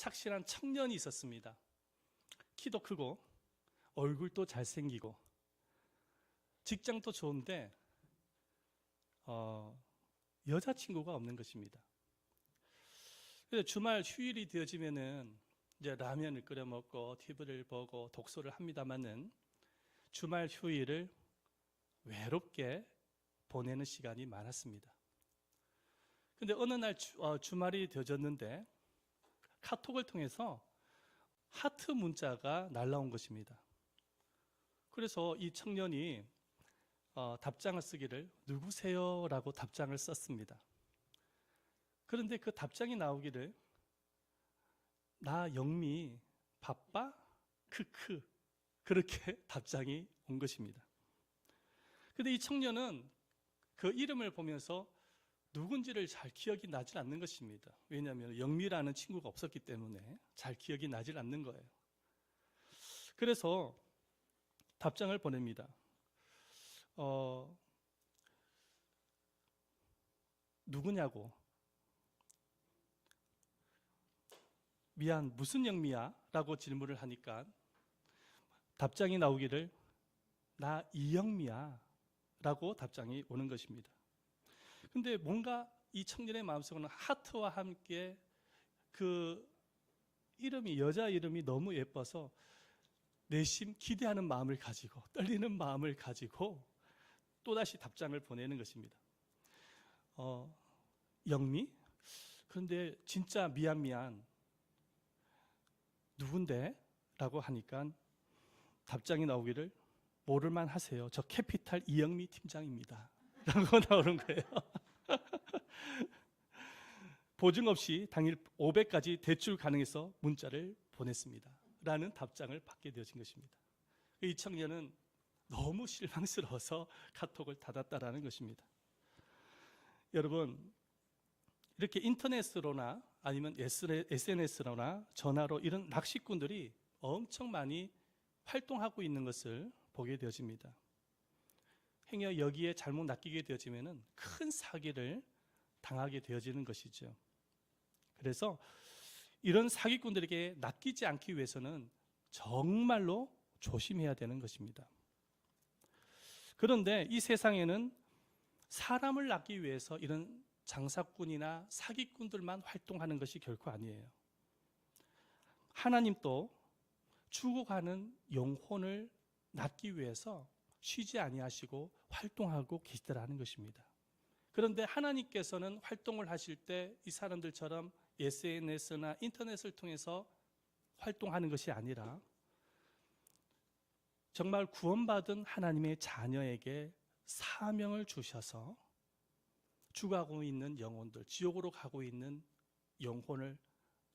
착실한 청년이 있었습니다. 키도 크고 얼굴도 잘생기고 직장도 좋은데 여자친구가 없는 것입니다. 그래서 주말 휴일이 되어지면은 이제 라면을 끓여 먹고 TV를 보고 독서를 합니다만은 주말 휴일을 외롭게 보내는 시간이 많았습니다. 근데 어느 날 주말이 되어졌는데 카톡을 통해서 하트 문자가 날라온 것입니다. 그래서 이 청년이 답장을 쓰기를 누구세요? 라고 답장을 썼습니다. 그런데 그 답장이 나오기를 나 영미 바빠? 크크 그렇게 답장이 온 것입니다. 그런데 이 청년은 그 이름을 보면서 누군지를 잘 기억이 나질 않는 것입니다. 왜냐하면 영미라는 친구가 없었기 때문에 잘 기억이 나질 않는 거예요. 그래서 답장을 보냅니다. 누구냐고. 미안, 무슨 영미야? 라고 질문을 하니까 답장이 나오기를 나 이영미야 라고 답장이 오는 것입니다. 근데 뭔가 이 청년의 마음속에는 하트와 함께 그 이름이, 여자 이름이 너무 예뻐서 내심 기대하는 마음을 가지고 떨리는 마음을 가지고 또다시 답장을 보내는 것입니다. 영미? 그런데 진짜 미안 누군데? 라고 하니까 답장이 나오기를 모를만 하세요. 저 캐피탈 이영미 팀장입니다. 라고 나오는 거예요. 보증 없이 당일 500까지 대출 가능해서 문자를 보냈습니다. 라는 답장을 받게 되어진 것입니다. 이 청년은 너무 실망스러워서 카톡을 닫았다라는 것입니다. 여러분, 이렇게 인터넷으로나 아니면 SNS로나 전화로 이런 낚시꾼들이 엄청 많이 활동하고 있는 것을 보게 되어집니다. 행여 여기에 잘못 낚이게 되어지면 큰 사기를 당하게 되어지는 것이죠. 그래서 이런 사기꾼들에게 낚이지 않기 위해서는 정말로 조심해야 되는 것입니다. 그런데 이 세상에는 사람을 낚기 위해서 이런 장사꾼이나 사기꾼들만 활동하는 것이 결코 아니에요. 하나님도 죽어가는 영혼을 낚기 위해서 쉬지 아니하시고 활동하고 계시더라는 것입니다. 그런데 하나님께서는 활동을 하실 때 이 사람들처럼 SNS나 인터넷을 통해서 활동하는 것이 아니라 정말 구원받은 하나님의 자녀에게 사명을 주셔서 죽어가고 있는 영혼들, 지옥으로 가고 있는 영혼을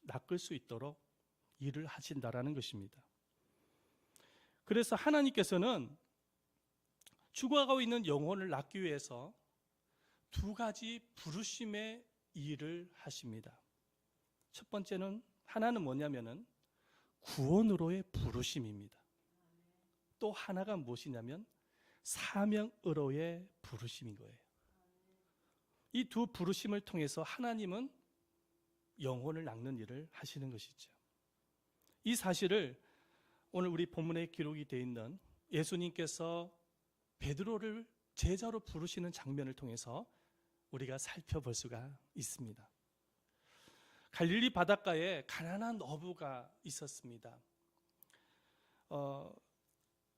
낚을 수 있도록 일을 하신다라는 것입니다. 그래서 하나님께서는 죽어가고 있는 영혼을 낚기 위해서 두 가지 부르심의 일을 하십니다. 첫 번째는 하나는 뭐냐면은 구원으로의 부르심입니다. 또 하나가 무엇이냐면 사명으로의 부르심인 거예요. 이 두 부르심을 통해서 하나님은 영혼을 낚는 일을 하시는 것이죠. 이 사실을 오늘 우리 본문에 기록이 되어 있는 예수님께서 베드로를 제자로 부르시는 장면을 통해서 우리가 살펴볼 수가 있습니다. 갈릴리 바닷가에 가난한 어부가 있었습니다.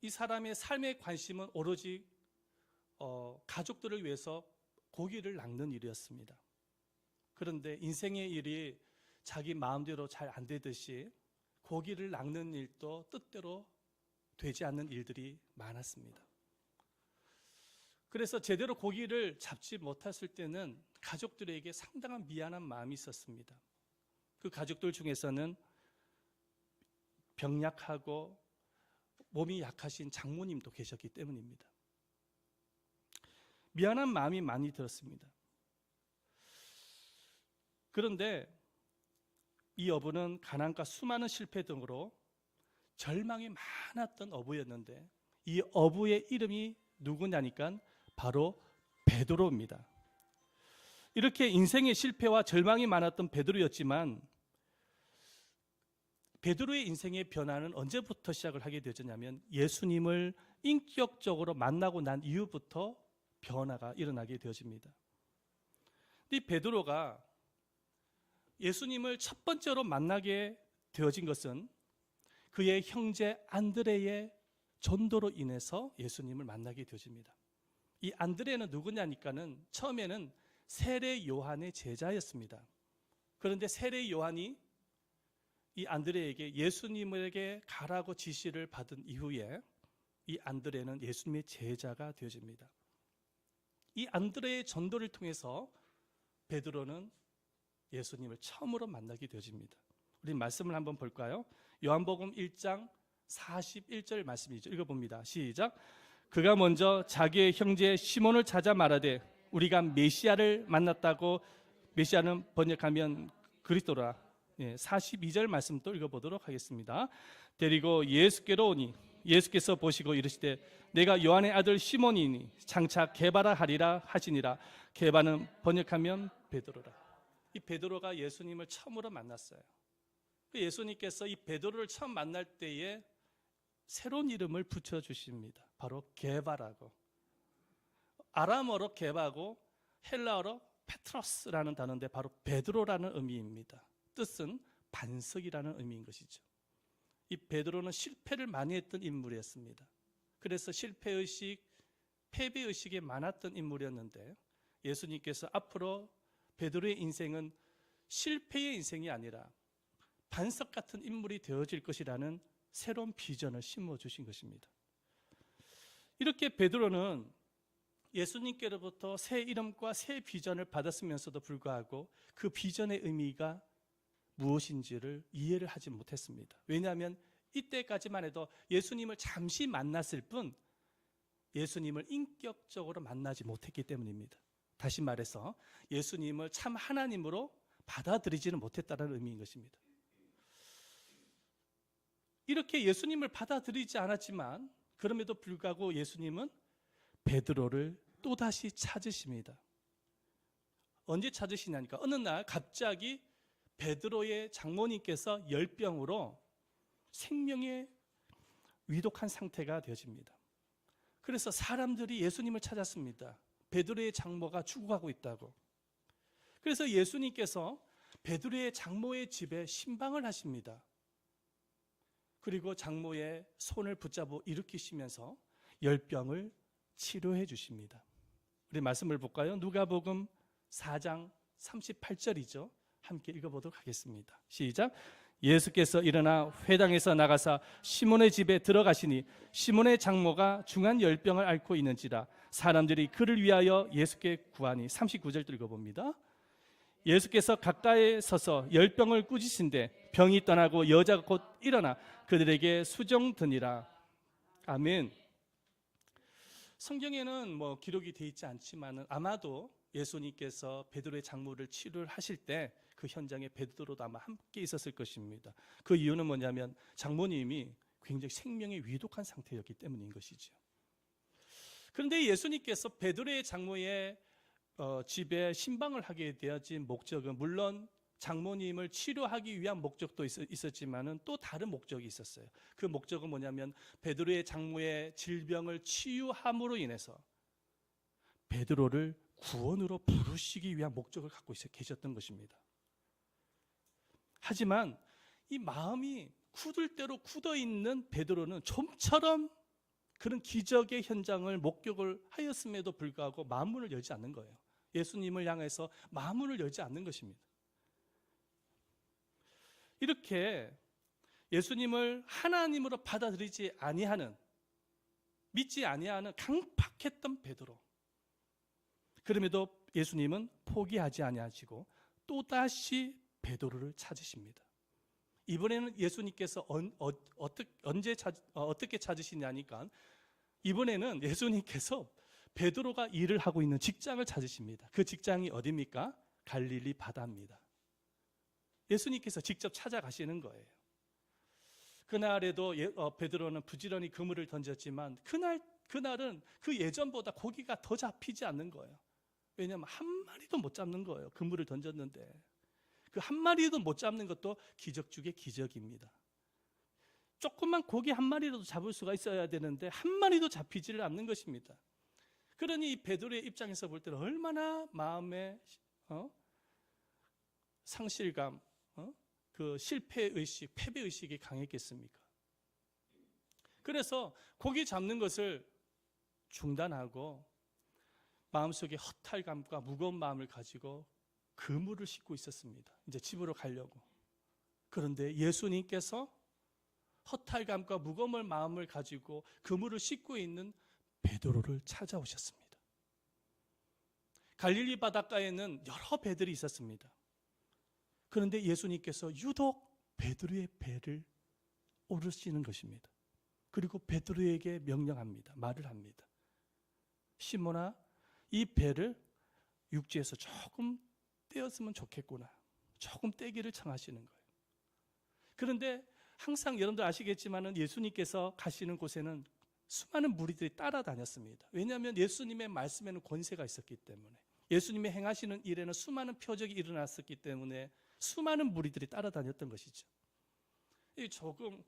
이 사람의 삶의 관심은 오로지 가족들을 위해서 고기를 낚는 일이었습니다. 그런데 인생의 일이 자기 마음대로 잘 안 되듯이 고기를 낚는 일도 뜻대로 되지 않는 일들이 많았습니다. 그래서 제대로 고기를 잡지 못했을 때는 가족들에게 상당한 미안한 마음이 있었습니다. 그 가족들 중에서는 병약하고 몸이 약하신 장모님도 계셨기 때문입니다. 미안한 마음이 많이 들었습니다. 그런데 이 어부는 가난과 수많은 실패 등으로 절망이 많았던 어부였는데 이 어부의 이름이 누구냐니까 바로 베드로입니다. 이렇게 인생의 실패와 절망이 많았던 베드로였지만 베드로의 인생의 변화는 언제부터 시작을 하게 되었냐면 예수님을 인격적으로 만나고 난 이후부터 변화가 일어나게 되어집니다. 이 베드로가 예수님을 첫 번째로 만나게 되어진 것은 그의 형제 안드레의 전도로 인해서 예수님을 만나게 되어집니다. 이 안드레는 누구냐니까는 처음에는 세례 요한의 제자였습니다. 그런데 세례 요한이 이 안드레에게 예수님에게 가라고 지시를 받은 이후에 이 안드레는 예수님의 제자가 되어집니다. 이 안드레의 전도를 통해서 베드로는 예수님을 처음으로 만나게 되어집니다. 우리 말씀을 한번 볼까요? 요한복음 1장 41절 말씀이죠. 읽어봅니다. 시작. 그가 먼저 자기의 형제 시몬을 찾아 말하되 우리가 메시아를 만났다고. 메시아는 번역하면 그리스도라. 42절 말씀 또 읽어보도록 하겠습니다. 데리고 예수께로 오니 예수께서 보시고 이르시되 내가 요한의 아들 시몬이니 장차 게바라 하리라 하시니라. 게바는 번역하면 베드로라. 이 베드로가 예수님을 처음으로 만났어요. 예수님께서 이 베드로를 처음 만날 때에 새로운 이름을 붙여주십니다. 바로 게바라고. 아람어로 게바고 헬라어로 페트로스라는 단어인데 바로 베드로라는 의미입니다. 뜻은 반석이라는 의미인 것이죠. 이 베드로는 실패를 많이 했던 인물이었습니다. 그래서 실패의식, 패배의식이 많았던 인물이었는데 예수님께서 앞으로 베드로의 인생은 실패의 인생이 아니라 반석 같은 인물이 되어질 것이라는 새로운 비전을 심어주신 것입니다. 이렇게 베드로는 예수님께로부터 새 이름과 새 비전을 받았으면서도 불구하고 그 비전의 의미가 무엇인지를 이해를 하지 못했습니다. 왜냐하면 이때까지만 해도 예수님을 잠시 만났을 뿐 예수님을 인격적으로 만나지 못했기 때문입니다. 다시 말해서 예수님을 참 하나님으로 받아들이지는 못했다는 의미인 것입니다. 이렇게 예수님을 받아들이지 않았지만 그럼에도 불구하고 예수님은 베드로를 또다시 찾으십니다. 언제 찾으시냐니까 어느 날 갑자기 베드로의 장모님께서 열병으로 생명에 위독한 상태가 되어집니다. 그래서 사람들이 예수님을 찾았습니다. 베드로의 장모가 죽어가고 있다고. 그래서 예수님께서 베드로의 장모의 집에 신방을 하십니다. 그리고 장모의 손을 붙잡아 일으키시면서 열병을 치료해 주십니다. 우리 말씀을 볼까요? 누가복음 4장 38절이죠. 함께 읽어보도록 하겠습니다. 시작. 예수께서 일어나 회당에서 나가사 시몬의 집에 들어가시니 시몬의 장모가 중한 열병을 앓고 있는지라 사람들이 그를 위하여 예수께 구하니. 39절 읽어봅니다. 예수께서 가까이 서서 열병을 꾸짖으신데 병이 떠나고 여자가 곧 일어나 그들에게 수종드니라. 아멘. 성경에는 기록이 되어 있지 않지만 아마도 예수님께서 베드로의 장모를 치료를 하실 때 그 현장에 베드로도 아마 함께 있었을 것입니다. 그 이유는 뭐냐면 장모님이 굉장히 생명에 위독한 상태였기 때문인 것이죠. 그런데 예수님께서 베드로의 장모의 집에 신방을 하게 되어진 목적은 물론 장모님을 치료하기 위한 목적도 있었지만은 또 다른 목적이 있었어요. 그 목적은 뭐냐면 베드로의 장모의 질병을 치유함으로 인해서 베드로를 구원으로 부르시기 위한 목적을 갖고 계셨던 것입니다. 하지만 이 마음이 굳을 대로 굳어 있는 베드로는 좀처럼 그런 기적의 현장을 목격을 하였음에도 불구하고 마음문을 열지 않는 거예요. 예수님을 향해서 마음문을 열지 않는 것입니다. 이렇게 예수님을 하나님으로 받아들이지 아니하는, 믿지 아니하는 강팍했던 베드로. 그럼에도 예수님은 포기하지 아니하시고 또다시 베드로를 찾으십니다. 이번에는 예수님께서 어떻게 찾으시냐니까 이번에는 예수님께서 베드로가 일을 하고 있는 직장을 찾으십니다. 그 직장이 어디입니까? 갈릴리 바다입니다. 예수님께서 직접 찾아가시는 거예요. 그날에도 베드로는 부지런히 그물을 던졌지만 그날은 그 예전보다 고기가 더 잡히지 않는 거예요. 왜냐하면 한 마리도 못 잡는 거예요. 그물을 던졌는데 그 한 마리도 못 잡는 것도 기적 중의 기적입니다. 조그만 고기 한 마리라도 잡을 수가 있어야 되는데 한 마리도 잡히지를 않는 것입니다. 그러니 이 베드로의 입장에서 볼 때는 얼마나 마음의 상실감, 그 실패의식, 패배의식이 강했겠습니까? 그래서 고기 잡는 것을 중단하고 마음속에 허탈감과 무거운 마음을 가지고 그물을 싣고 있었습니다. 이제 집으로 가려고. 그런데 예수님께서 허탈감과 무거운 마음을 가지고 그물을 싣고 있는 베드로를 찾아오셨습니다. 갈릴리 바닷가에는 여러 배들이 있었습니다. 그런데 예수님께서 유독 베드로의 배를 오르시는 것입니다. 그리고 베드로에게 명령합니다. 말을 합니다. 시몬아, 이 배를 육지에서 조금 떼었으면 좋겠구나. 조금 떼기를 청하시는 거예요. 그런데 항상 여러분들 아시겠지만 예수님께서 가시는 곳에는 수많은 무리들이 따라다녔습니다. 왜냐하면 예수님의 말씀에는 권세가 있었기 때문에, 예수님의 행하시는 일에는 수많은 표적이 일어났었기 때문에 수많은 무리들이 따라다녔던 것이죠. 조금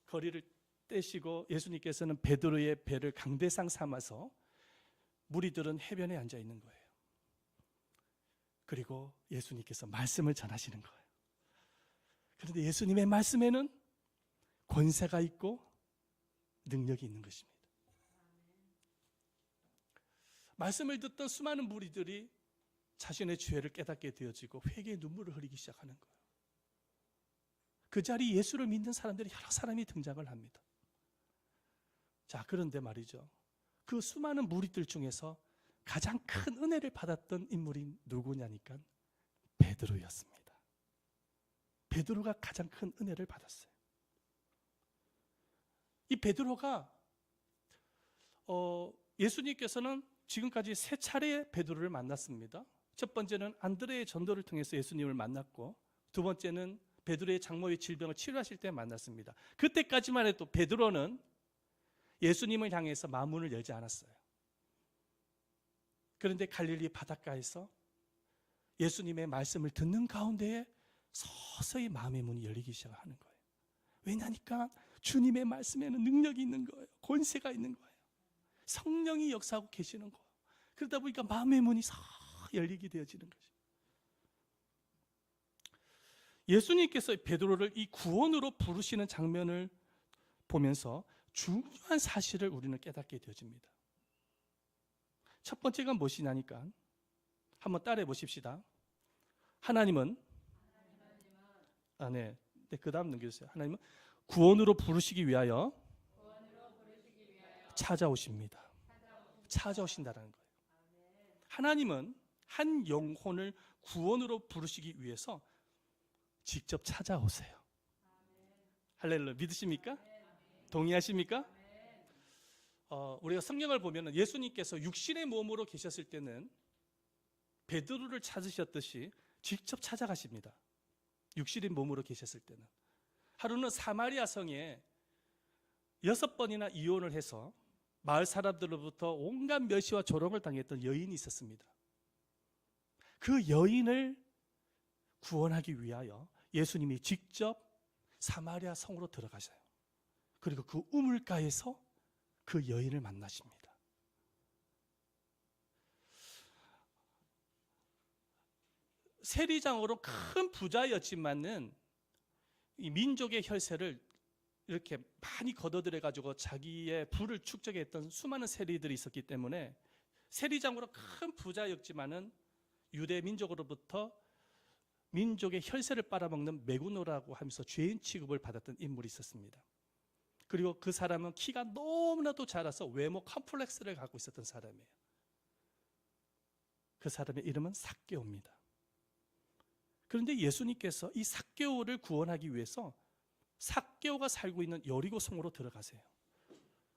거리를 떼시고 예수님께서는 베드로의 배를 강대상 삼아서 무리들은 해변에 앉아 있는 거예요. 그리고 예수님께서 말씀을 전하시는 거예요. 그런데 예수님의 말씀에는 권세가 있고 능력이 있는 것입니다. 말씀을 듣던 수많은 무리들이 자신의 죄를 깨닫게 되어지고 회개의 눈물을 흘리기 시작하는 거예요. 그 자리에 예수를 믿는 사람들이 여러 사람이 등장을 합니다. 자, 그런데 말이죠, 그 수많은 무리들 중에서 가장 큰 은혜를 받았던 인물이 누구냐니까 베드로였습니다. 베드로가 가장 큰 은혜를 받았어요. 이 베드로가 예수님께서는 지금까지 3차례 베드로를 만났습니다. 첫 번째는 안드레의 전도를 통해서 예수님을 만났고, 두 번째는 베드로의 장모의 질병을 치료하실 때 만났습니다. 그때까지만 해도 베드로는 예수님을 향해서 마문을 열지 않았어요. 그런데 갈릴리 바닷가에서 예수님의 말씀을 듣는 가운데에 서서히 마음의 문이 열리기 시작하는 거예요. 왜냐니까 주님의 말씀에는 능력이 있는 거예요. 권세가 있는 거예요. 성령이 역사하고 계시는 거예요. 그러다 보니까 마음의 문이 싹 열리게 되어지는 거죠. 예수님께서 베드로를 이 구원으로 부르시는 장면을 보면서 중요한 사실을 우리는 깨닫게 되어집니다. 첫 번째가 무엇이냐니까 한번 따라해 보십시다. 하나님은 그 다음 넘겨주세요. 하나님은 구원으로 부르시기 위하여 찾아오십니다. 찾아오신다는 거예요. 하나님은 한 영혼을 구원으로 부르시기 위해서 직접 찾아오세요. 할렐루야. 믿으십니까? 동의하십니까? 우리가 성경을 보면 예수님께서 육신의 몸으로 계셨을 때는 베드로를 찾으셨듯이 직접 찾아가십니다. 육신의 몸으로 계셨을 때는 하루는 사마리아 성에 6번이나 이혼을 해서 마을 사람들로부터 온갖 멸시와 조롱을 당했던 여인이 있었습니다. 그 여인을 구원하기 위하여 예수님이 직접 사마리아 성으로 들어가셔요. 그리고 그 우물가에서 그 여인을 만나십니다. 세리장으로 큰 부자였지만은 이 민족의 혈세를 이렇게 많이 걷어들여 가지고 자기의 부를 축적했던 수많은 세리들이 있었기 때문에 세리장으로 큰 부자였지만은 유대 민족으로부터 민족의 혈세를 빨아먹는 매구노라고 하면서 죄인 취급을 받았던 인물이 있었습니다. 그리고 그 사람은 키가 너무나도 작아서 외모 컴플렉스를 갖고 있었던 사람이에요. 그 사람의 이름은 삭개오입니다. 그런데 예수님께서 이 삭개오를 구원하기 위해서 삭개오가 살고 있는 여리고 성으로 들어가세요.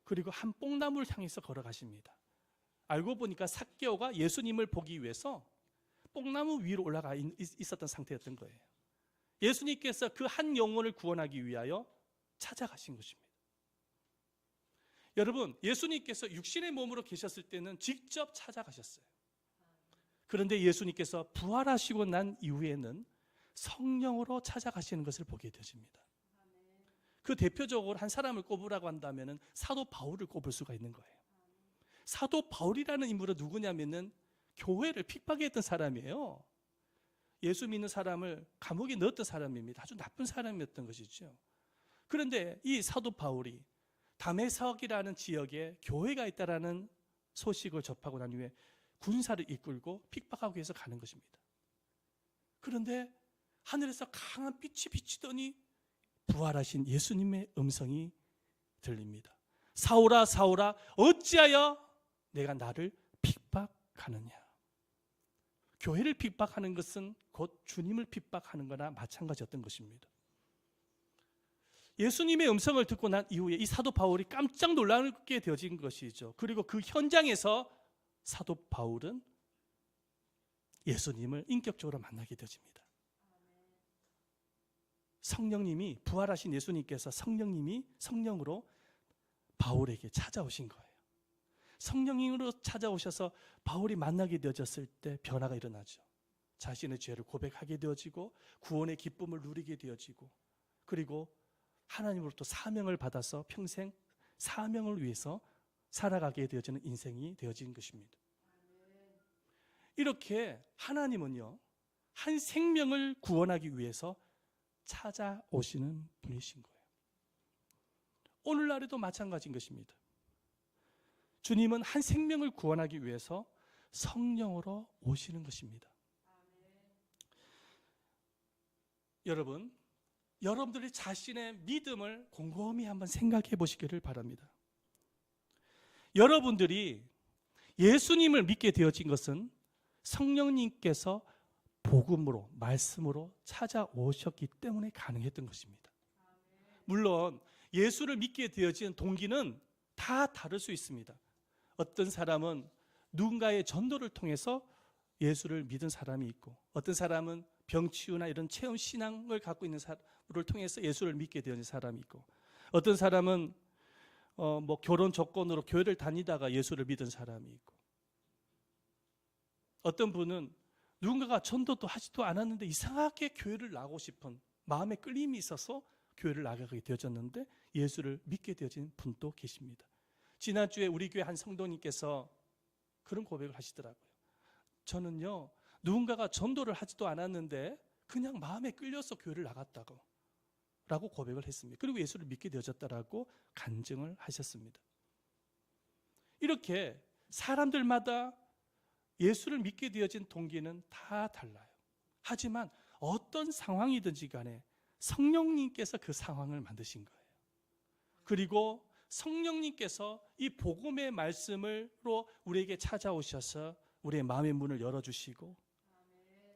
그리고 한 뽕나무를 향해서 걸어가십니다. 알고 보니까 삭개오가 예수님을 보기 위해서 뽕나무 위로 올라가 있었던 상태였던 거예요. 예수님께서 그 한 영혼을 구원하기 위하여 찾아가신 것입니다. 여러분, 예수님께서 육신의 몸으로 계셨을 때는 직접 찾아가셨어요. 그런데 예수님께서 부활하시고 난 이후에는 성령으로 찾아가시는 것을 보게 되십니다. 그 대표적으로 한 사람을 꼽으라고 한다면 사도 바울을 꼽을 수가 있는 거예요. 사도 바울이라는 인물은 누구냐면은 교회를 핍박했던 사람이에요. 예수 믿는 사람을 감옥에 넣었던 사람입니다. 아주 나쁜 사람이었던 것이죠. 그런데 이 사도 바울이 다메섹이라는 지역에 교회가 있다라는 소식을 접하고 난 후에 군사를 이끌고 핍박하기 위해서 가는 것입니다. 그런데 하늘에서 강한 빛이 비치더니 부활하신 예수님의 음성이 들립니다. 사울아 사울아 어찌하여 내가 나를 핍박하느냐. 교회를 핍박하는 것은 곧 주님을 핍박하는 거나 마찬가지였던 것입니다. 예수님의 음성을 듣고 난 이후에 이 사도 바울이 깜짝 놀라게 되어진 것이죠. 그리고 그 현장에서 사도 바울은 예수님을 인격적으로 만나게 되어집니다. 성령님이, 부활하신 예수님께서 성령으로 바울에게 찾아오신 거예요. 성령으로 찾아오셔서 바울이 만나게 되어졌을 때 변화가 일어나죠. 자신의 죄를 고백하게 되어지고 구원의 기쁨을 누리게 되어지고, 그리고 하나님으로부터 사명을 받아서 평생 사명을 위해서 살아가게 되어지는 인생이 되어진 것입니다. 이렇게 하나님은요, 한 생명을 구원하기 위해서 찾아오시는 분이신 거예요. 오늘날에도 마찬가지인 것입니다. 주님은 한 생명을 구원하기 위해서 성령으로 오시는 것입니다. 여러분들이 자신의 믿음을 곰곰이 한번 생각해 보시기를 바랍니다. 여러분들이 예수님을 믿게 되어진 것은 성령님께서 복음으로, 말씀으로 찾아오셨기 때문에 가능했던 것입니다. 물론 예수를 믿게 되어진 동기는 다 다를 수 있습니다. 어떤 사람은 누군가의 전도를 통해서 예수를 믿은 사람이 있고, 어떤 사람은 병치유나 이런 체험 신앙을 갖고 있는 사람을 통해서 예수를 믿게 되어진 사람이 있고, 어떤 사람은 결혼 조건으로 교회를 다니다가 예수를 믿은 사람이 있고, 어떤 분은 누군가가 전도도 하지도 않았는데 이상하게 교회를 나가고 싶은 마음에 끌림이 있어서 교회를 나가게 되어졌는데 예수를 믿게 되어진 분도 계십니다. 지난주에 우리 교회 한 성도님께서 그런 고백을 하시더라고요. 저는요, 누군가가 전도를 하지도 않았는데 그냥 마음에 끌려서 교회를 나갔다고 라고 고백을 했습니다. 그리고 예수를 믿게 되어졌다라고 간증을 하셨습니다. 이렇게 사람들마다 예수를 믿게 되어진 동기는 다 달라요. 하지만 어떤 상황이든지 간에 성령님께서 그 상황을 만드신 거예요. 그리고 성령님께서 이 복음의 말씀으로 우리에게 찾아오셔서 우리의 마음의 문을 열어주시고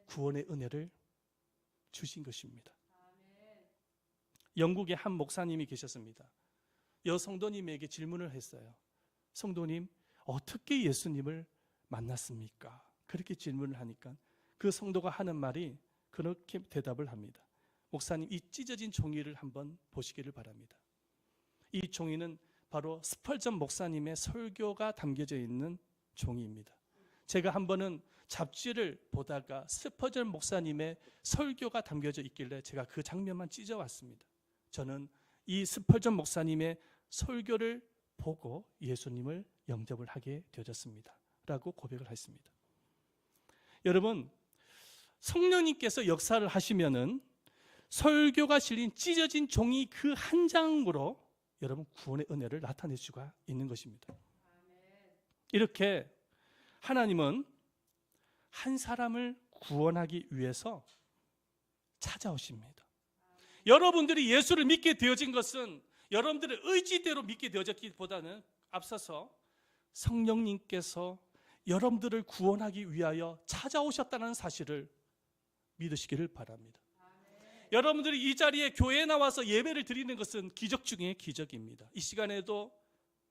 구원의 은혜를 주신 것입니다. 영국에 한 목사님이 계셨습니다. 여성도님에게 질문을 했어요. 성도님, 어떻게 예수님을 만났습니까? 그렇게 질문을 하니까 그 성도가 하는 말이 그렇게 대답을 합니다. 목사님, 이 찢어진 종이를 한번 보시기를 바랍니다. 이 종이는 바로 스펄전 목사님의 설교가 담겨져 있는 종이입니다. 제가 한 번은 잡지를 보다가 스펄전 목사님의 설교가 담겨져 있길래 제가 그 장면만 찢어왔습니다. 저는 이 스펄전 목사님의 설교를 보고 예수님을 영접을 하게 되어졌습니다 라고 고백을 했습니다. 여러분, 성령님께서 역사를 하시면은 설교가 실린 찢어진 종이 그 한 장으로 여러분 구원의 은혜를 나타낼 수가 있는 것입니다. 이렇게 하나님은 한 사람을 구원하기 위해서 찾아오십니다. 여러분들이 예수를 믿게 되어진 것은 여러분들의 의지대로 믿게 되어졌기보다는 앞서서 성령님께서 여러분들을 구원하기 위하여 찾아오셨다는 사실을 믿으시기를 바랍니다. 여러분들이 이 자리에 교회에 나와서 예배를 드리는 것은 기적 중에 기적입니다. 이 시간에도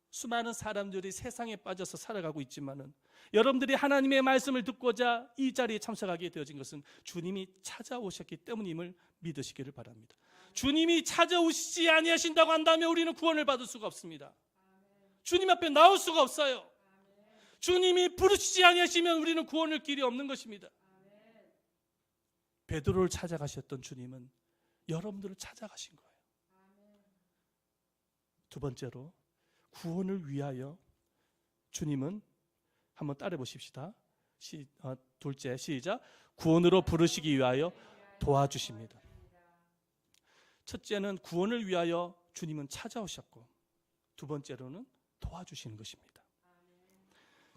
수많은 사람들이 세상에 빠져서 살아가고 있지만은 여러분들이 하나님의 말씀을 듣고자 이 자리에 참석하게 되어진 것은 주님이 찾아오셨기 때문임을 믿으시기를 바랍니다. 주님이 찾아오시지 아니하신다고 한다면 우리는 구원을 받을 수가 없습니다. 주님 앞에 나올 수가 없어요. 주님이 부르시지 아니하시면 우리는 구원을 길이 없는 것입니다. 베드로를 찾아가셨던 주님은 여러분들을 찾아가신 거예요. 두 번째로 구원을 위하여 주님은 한번 따라 보십시다. 둘째, 시작. 구원으로 부르시기 위하여 도와주십니다. 첫째는 구원을 위하여 주님은 찾아오셨고, 두 번째로는 도와주시는 것입니다.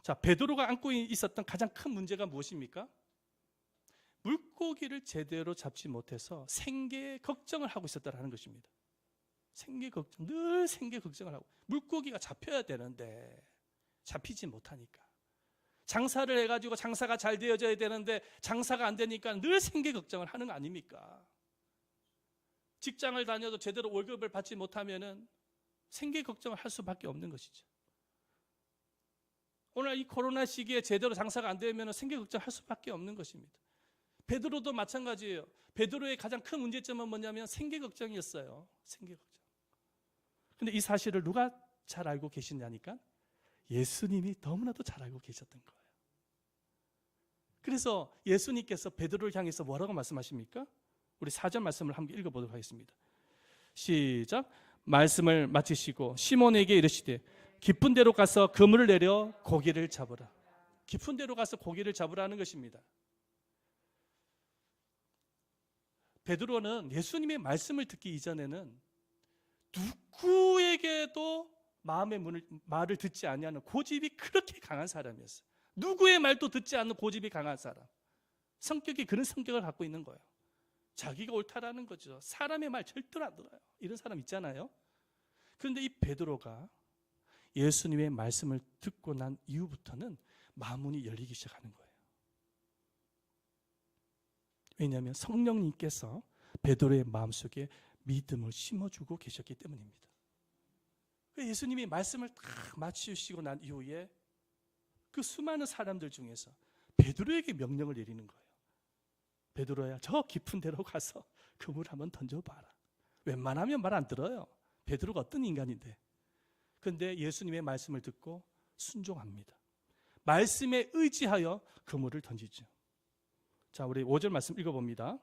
자, 베드로가 안고 있었던 가장 큰 문제가 무엇입니까? 물고기를 제대로 잡지 못해서 생계 걱정을 하고 있었다는 것입니다. 생계 걱정, 늘 생계 걱정을 하고, 물고기가 잡혀야 되는데 잡히지 못하니까, 장사를 해가지고 장사가 잘 되어져야 되는데 장사가 안 되니까 늘 생계 걱정을 하는 거 아닙니까? 직장을 다녀도 제대로 월급을 받지 못하면은 생계 걱정을 할 수밖에 없는 것이죠. 오늘 이 코로나 시기에 제대로 장사가 안 되면 생계 걱정할 수밖에 없는 것입니다. 베드로도 마찬가지예요. 베드로의 가장 큰 문제점은 뭐냐면 생계 걱정이었어요. 생계 걱정. 근데 이 사실을 누가 잘 알고 계시냐니까 예수님이 너무나도 잘 알고 계셨던 거예요. 그래서 예수님께서 베드로를 향해서 뭐라고 말씀하십니까? 우리 4절 말씀을 함께 읽어보도록 하겠습니다. 시작. 말씀을 마치시고 시몬에게 이르시되 깊은 데로 가서 그물을 내려 고기를 잡으라. 깊은 데로 가서 고기를 잡으라는 것입니다. 베드로는 예수님의 말씀을 듣기 이전에는 누구에게도 마음의 말을 듣지 아니하는 고집이 그렇게 강한 사람이었어요. 누구의 말도 듣지 않는 고집이 강한 사람. 성격이 그런 성격을 갖고 있는 거예요. 자기가 옳다라는 거죠. 사람의 말 절대로 안 들어요. 이런 사람 있잖아요. 그런데 이 베드로가 예수님의 말씀을 듣고 난 이후부터는 마음문이 열리기 시작하는 거예요. 왜냐하면 성령님께서 베드로의 마음속에 믿음을 심어주고 계셨기 때문입니다. 예수님이 말씀을 다 마치시고 난 이후에 그 수많은 사람들 중에서 베드로에게 명령을 내리는 거예요. 베드로야, 저 깊은 데로 가서 그물 한번 던져봐라. 웬만하면 말 안 들어요. 베드로가 어떤 인간인데. 그런데 예수님의 말씀을 듣고 순종합니다. 말씀에 의지하여 그물을 던지죠. 자, 우리 5절 말씀 읽어봅니다.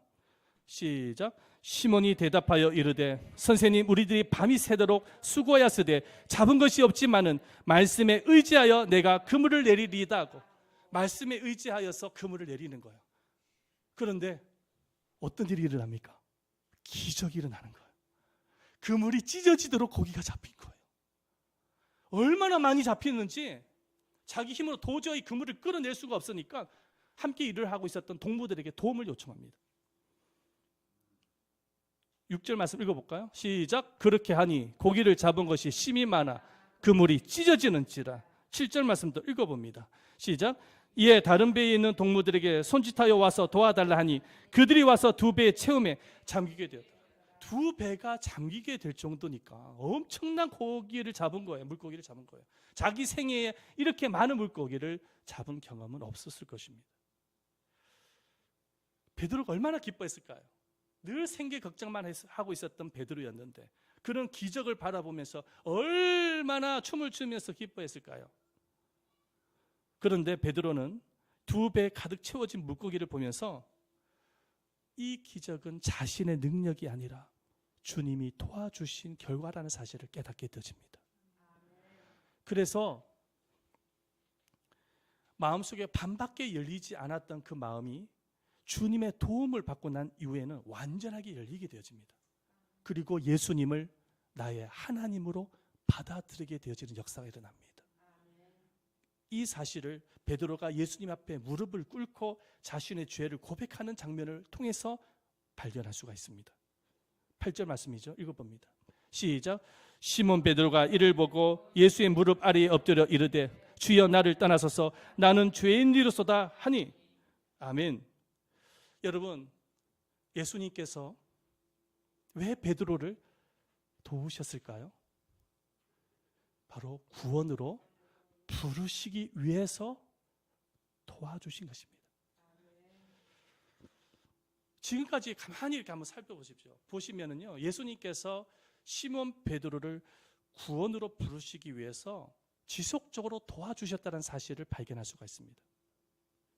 시작. 시몬이 대답하여 이르되 선생님, 우리들이 밤이 새도록 수고하였으되 잡은 것이 없지만은 말씀에 의지하여 내가 그물을 내리리이다 하고, 말씀에 의지하여서 그물을 내리는 거예요. 그런데 어떤 일이 일어납니까? 기적이 일어나는 거예요. 그물이 찢어지도록 고기가 잡힌 거예요. 얼마나 많이 잡히는지 자기 힘으로 도저히 그물을 끌어낼 수가 없으니까 함께 일을 하고 있었던 동무들에게 도움을 요청합니다. 6절 말씀 읽어볼까요? 시작. 그렇게 하니 고기를 잡은 것이 심이 많아 그물이 찢어지는지라. 7절 말씀도 읽어봅니다. 시작. 이에 다른 배에 있는 동무들에게 손짓하여 와서 도와달라 하니 그들이 와서 두 배의 채움에 잠기게 되었다. 두 배가 잠기게 될 정도니까 엄청난 고기를 잡은 거예요. 물고기를 잡은 거예요. 자기 생애에 이렇게 많은 물고기를 잡은 경험은 없었을 것입니다. 베드로가 얼마나 기뻐했을까요? 늘 생계 걱정만 하고 있었던 베드로였는데 그런 기적을 바라보면서 얼마나 춤을 추면서 기뻐했을까요? 그런데 베드로는 두 배 가득 채워진 물고기를 보면서 이 기적은 자신의 능력이 아니라 주님이 도와주신 결과라는 사실을 깨닫게 되어집니다. 그래서 마음속에 반밖에 열리지 않았던 그 마음이 주님의 도움을 받고 난 이후에는 완전하게 열리게 되어집니다. 그리고 예수님을 나의 하나님으로 받아들이게 되어지는 역사가 일어납니다. 이 사실을 베드로가 예수님 앞에 무릎을 꿇고 자신의 죄를 고백하는 장면을 통해서 발견할 수가 있습니다. 8절 말씀이죠. 읽어봅니다. 시작. 시몬 베드로가 이를 보고 예수의 무릎 아래에 엎드려 이르되 주여 나를 떠나소서 나는 죄인이로소다 하니. 아멘. 여러분, 예수님께서 왜 베드로를 도우셨을까요? 바로 구원으로 부르시기 위해서 도와주신 것입니다. 지금까지 가만히 이렇게 한번 살펴보십시오. 보시면은요, 예수님께서 시몬 베드로를 구원으로 부르시기 위해서 지속적으로 도와주셨다는 사실을 발견할 수가 있습니다.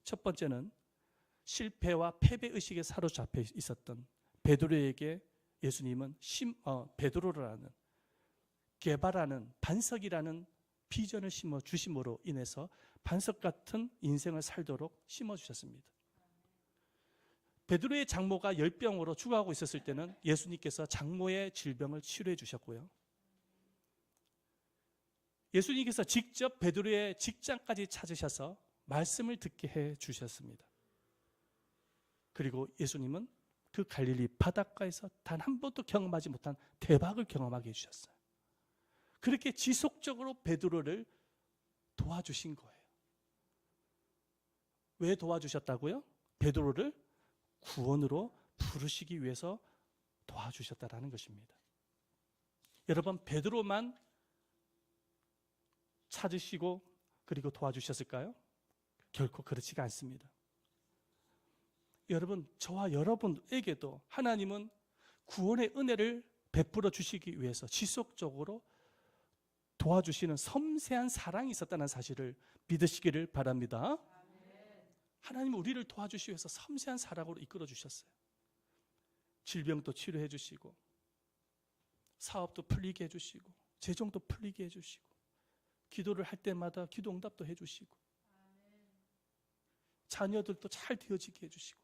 첫 번째는 실패와 패배 의식에 사로잡혀 있었던 베드로에게 예수님은 베드로라는 개발하는 반석이라는 비전을 심어 주심으로 인해서 반석 같은 인생을 살도록 심어 주셨습니다. 베드로의 장모가 열병으로 죽어가고 있었을 때는 예수님께서 장모의 질병을 치료해 주셨고요. 예수님께서 직접 베드로의 직장까지 찾으셔서 말씀을 듣게 해 주셨습니다. 그리고 예수님은 그 갈릴리 바닷가에서 단 한 번도 경험하지 못한 대박을 경험하게 해주셨어요. 그렇게 지속적으로 베드로를 도와주신 거예요. 왜 도와주셨다고요? 베드로를 구원으로 부르시기 위해서 도와주셨다라는 것입니다. 여러분, 베드로만 찾으시고 그리고 도와주셨을까요? 결코 그렇지가 않습니다. 여러분, 저와 여러분에게도 하나님은 구원의 은혜를 베풀어 주시기 위해서 지속적으로 도와주시는 섬세한 사랑이 있었다는 사실을 믿으시기를 바랍니다. 하나님은 우리를 도와주시기 위해서 섬세한 사랑으로 이끌어 주셨어요. 질병도 치료해 주시고, 사업도 풀리게 해주시고, 재정도 풀리게 해주시고, 기도를 할 때마다 기도 응답도 해주시고, 자녀들도 잘 되어지게 해주시고.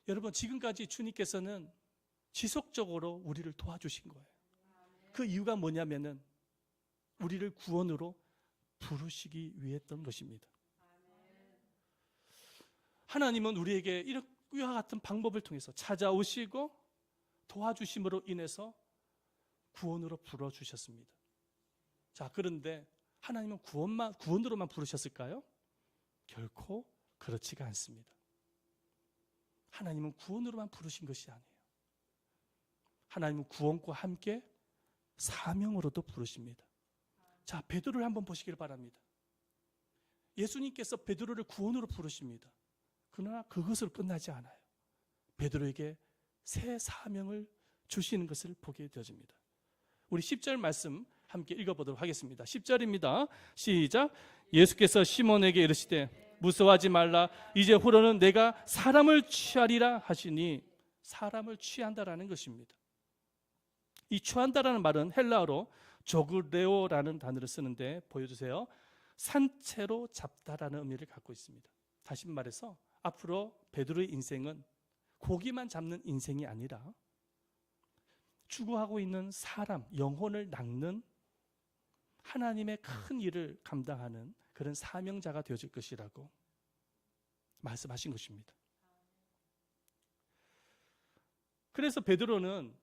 여러분, 지금까지 주님께서는 지속적으로 우리를 도와주신 거예요. 그 이유가 뭐냐면은 우리를 구원으로 부르시기 위했던 것입니다. 하나님은 우리에게 이와 같은 방법을 통해서 찾아오시고 도와주심으로 인해서 구원으로 불러주셨습니다. 자, 그런데 하나님은 구원으로만 부르셨을까요? 결코 그렇지가 않습니다. 하나님은 구원으로만 부르신 것이 아니에요. 하나님은 구원과 함께 사명으로도 부르십니다. 자, 베드로를 한번 보시길 바랍니다. 예수님께서 베드로를 구원으로 부르십니다. 그러나 그것으로 끝나지 않아요. 베드로에게 새 사명을 주시는 것을 보게 되어집니다. 우리 10절 말씀 함께 읽어보도록 하겠습니다. 10절입니다. 시작. 예수께서 시몬에게 이르시되 무서워하지 말라. 이제 후로는 내가 사람을 취하리라 하시니, 사람을 취한다라는 것입니다. 이 취한다라는 말은 헬라어로 조그레오라는 단어를 쓰는데, 보여주세요. 산채로 잡다라는 의미를 갖고 있습니다. 다시 말해서 앞으로 베드로의 인생은 고기만 잡는 인생이 아니라 죽어가고 있는 사람, 영혼을 낚는 하나님의 큰 일을 감당하는 그런 사명자가 되어질 것이라고 말씀하신 것입니다. 그래서 베드로는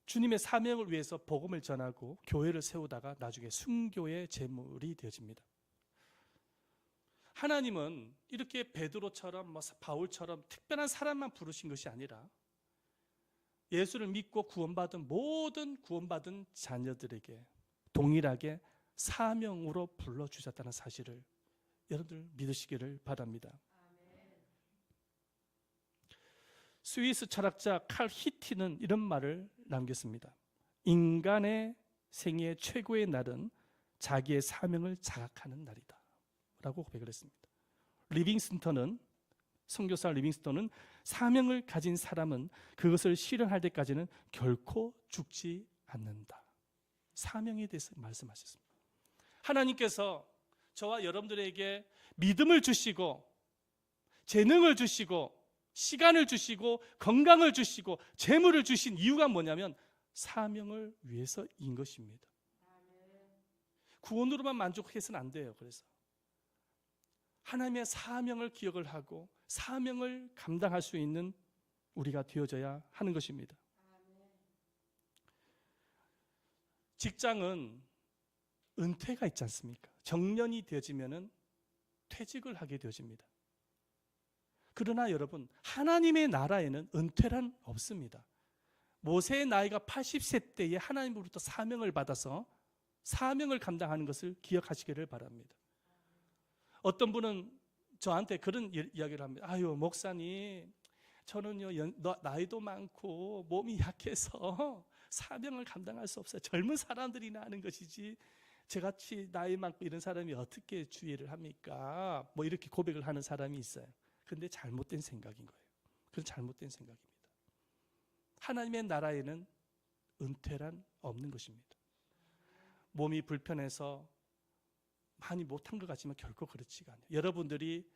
주님의 사명을 위해서 복음을 전하고 교회를 세우다가 나중에 순교의 제물이 되어집니다. 하나님은 이렇게 베드로처럼 바울처럼 특별한 사람만 부르신 것이 아니라 예수를 믿고 구원받은 모든 구원받은 자녀들에게 동일하게 사명으로 불러주셨다는 사실을 여러분들 믿으시기를 바랍니다. 스위스 철학자 칼 히티는 이런 말을 남겼습니다. 인간의 생애 최고의 날은 자기의 사명을 자각하는 날이다 라고 고백을 했습니다. 선교사 리빙스턴은 사명을 가진 사람은 그것을 실현할 때까지는 결코 죽지 않는다. 사명에 대해서 말씀하셨습니다. 하나님께서 저와 여러분들에게 믿음을 주시고 재능을 주시고 시간을 주시고 건강을 주시고 재물을 주신 이유가 뭐냐면 사명을 위해서인 것입니다. 구원으로만 만족해서는 안 돼요. 그래서 하나님의 사명을 기억을 하고 사명을 감당할 수 있는 우리가 되어져야 하는 것입니다. 직장은 은퇴가 있지 않습니까? 정년이 되어지면은 퇴직을 하게 되어집니다. 그러나 여러분, 하나님의 나라에는 은퇴란 없습니다. 모세의 나이가 80세 때에 하나님으로부터 사명을 받아서 사명을 감당하는 것을 기억하시기를 바랍니다. 어떤 분은 저한테 그런 이야기를 합니다. 아유, 목사님, 저는요 나이도 많고 몸이 약해서 사명을 감당할 수 없어요. 젊은 사람들이나 하는 것이지 저같이 나이 많고 이런 사람이 어떻게 주의를 합니까? 뭐 이렇게 고백을 하는 사람이 있어요. 근데 잘못된 생각인 거예요. 그건 잘못된 생각입니다. 하나님의 나라에는 은퇴란 없는 것입니다. 몸이 불편해서 많이 못한 것 같지만 결코 그렇지가 않아요. 여러분들이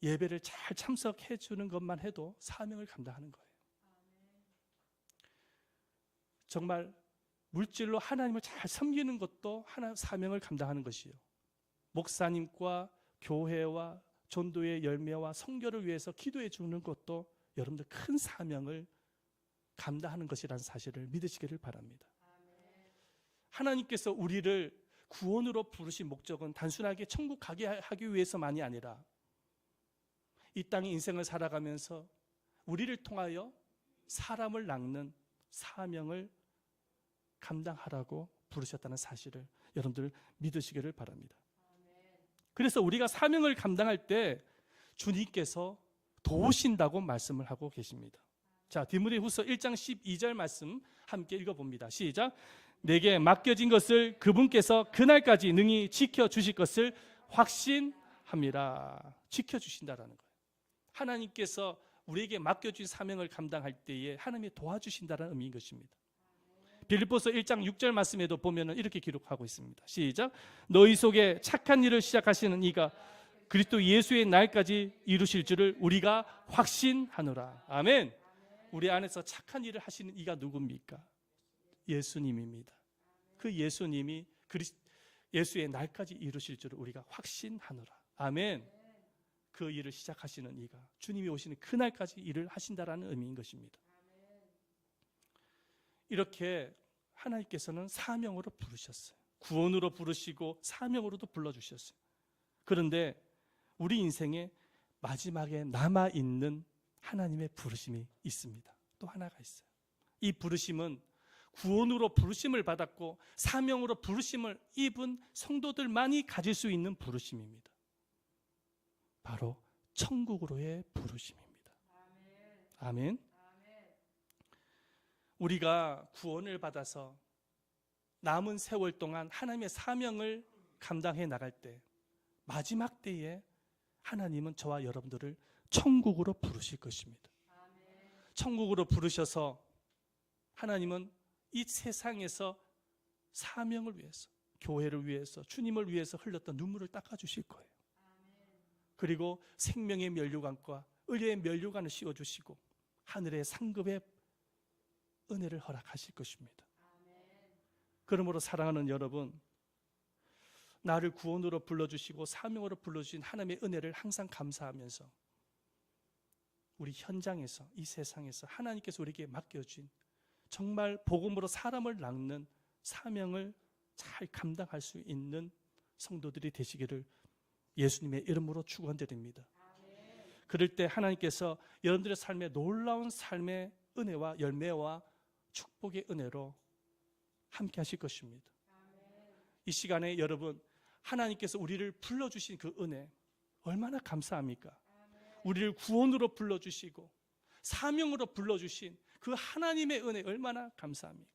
예배를 잘 참석해 주는 것만 해도 사명을 감당하는 거예요. 정말 물질로 하나님을 잘 섬기는 것도 하나 사명을 감당하는 것이요. 목사님과 교회와 전도의 열매와 선교를 위해서 기도해 주는 것도 여러분들 큰 사명을 감당하는 것이라는 사실을 믿으시기를 바랍니다. 하나님께서 우리를 구원으로 부르신 목적은 단순하게 천국 가게 하기 위해서만이 아니라 이 땅의 인생을 살아가면서 우리를 통하여 사람을 낚는 사명을 감당하라고 부르셨다는 사실을 여러분들 믿으시기를 바랍니다. 그래서 우리가 사명을 감당할 때 주님께서 도우신다고 말씀을 하고 계십니다. 자, 디모데후서 1장 12절 말씀 함께 읽어봅니다. 시작. 내게 맡겨진 것을 그분께서 그날까지 능히 지켜주실 것을 확신합니다. 지켜주신다라는 거예요. 하나님께서 우리에게 맡겨준 사명을 감당할 때에 하나님이 도와주신다는 의미인 것입니다. 빌립보서 1장 6절 말씀에도 보면 이렇게 기록하고 있습니다. 시작. 너희 속에 착한 일을 시작하시는 이가 그리스도 예수의 날까지 이루실 줄을 우리가 확신하노라. 아멘. 우리 안에서 착한 일을 하시는 이가 누굽니까? 예수님입니다. 그 예수님이 예수의 날까지 이루실 줄을 우리가 확신하노라. 아멘. 그 일을 시작하시는 이가 주님이 오시는 그날까지 일을 하신다라는 의미인 것입니다. 이렇게 하나님께서는 사명으로 부르셨어요. 구원으로 부르시고 사명으로도 불러주셨어요. 그런데 우리 인생에 마지막에 남아있는 하나님의 부르심이 있습니다. 또 하나가 있어요. 이 부르심은 구원으로 부르심을 받았고 사명으로 부르심을 입은 성도들만이 가질 수 있는 부르심입니다. 바로 천국으로의 부르심입니다. 아멘. 우리가 구원을 받아서 남은 세월 동안 하나님의 사명을 감당해 나갈 때 마지막 때에 하나님은 저와 여러분들을 천국으로 부르실 것입니다. 천국으로 부르셔서 하나님은 이 세상에서 사명을 위해서, 교회를 위해서, 주님을 위해서 흘렸던 눈물을 닦아주실 거예요. 그리고 생명의 면류관과 의의 면류관을 씌워주시고 하늘의 상급의 은혜를 허락하실 것입니다. 그러므로 사랑하는 여러분, 나를 구원으로 불러주시고 사명으로 불러주신 하나님의 은혜를 항상 감사하면서 우리 현장에서, 이 세상에서 하나님께서 우리에게 맡겨준 정말 복음으로 사람을 낚는 사명을 잘 감당할 수 있는 성도들이 되시기를 예수님의 이름으로 축원드립니다. 그럴 때 하나님께서 여러분들의 삶에 놀라운 삶의 은혜와 열매와 축복의 은혜로 함께 하실 것입니다. 이 시간에 여러분, 하나님께서 우리를 불러주신 그 은혜 얼마나 감사합니까? 우리를 구원으로 불러주시고 사명으로 불러주신 그 하나님의 은혜 얼마나 감사합니까?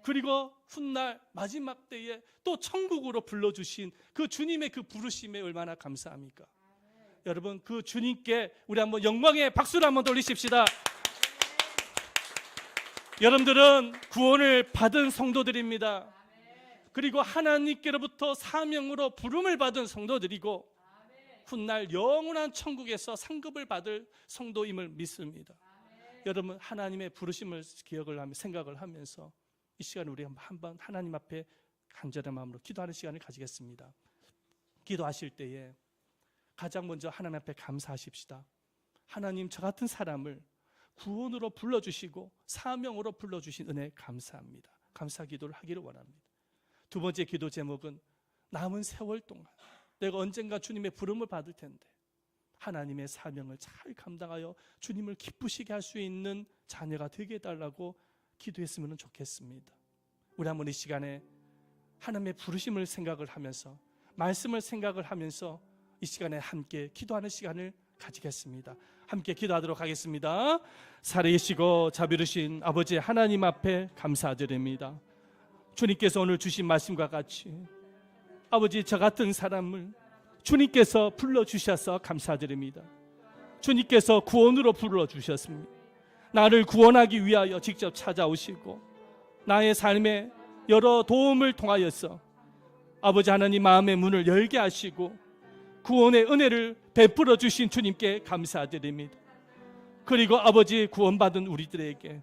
그리고 훗날 마지막 때에 또 천국으로 불러주신 그 주님의 그 부르심에 얼마나 감사합니까? 여러분, 그 주님께 우리 한번 영광의 박수를 한번 돌리십시다. 여러분들은 구원을 받은 성도들입니다. 그리고 하나님께로부터 사명으로 부름을 받은 성도들이고 훗날 영원한 천국에서 상급을 받을 성도임을 믿습니다. 여러분, 하나님의 부르심을 기억을 하며 생각을 하면서 이 시간에 우리 한번 하나님 앞에 간절한 마음으로 기도하는 시간을 가지겠습니다. 기도하실 때에 가장 먼저 하나님 앞에 감사하십시다. 하나님, 저 같은 사람을 구원으로 불러주시고 사명으로 불러주신 은혜 감사합니다. 감사 기도를 하기를 원합니다. 두 번째 기도 제목은 남은 세월 동안 내가 언젠가 주님의 부름을 받을 텐데 하나님의 사명을 잘 감당하여 주님을 기쁘시게 할 수 있는 자녀가 되게 해달라고 기도했으면 좋겠습니다. 우리 한번 이 시간에 하나님의 부르심을 생각을 하면서 말씀을 생각을 하면서 이 시간에 함께 기도하는 시간을 가지겠습니다. 함께 기도하도록 하겠습니다. 살아계시고 자비로우신 아버지 하나님 앞에 감사드립니다. 주님께서 오늘 주신 말씀과 같이 아버지, 저 같은 사람을 주님께서 불러주셔서 감사드립니다. 주님께서 구원으로 불러주셨습니다. 나를 구원하기 위하여 직접 찾아오시고 나의 삶에 여러 도움을 통하여서 아버지 하나님 마음의 문을 열게 하시고 구원의 은혜를 베풀어 주신 주님께 감사드립니다. 그리고 아버지 구원받은 우리들에게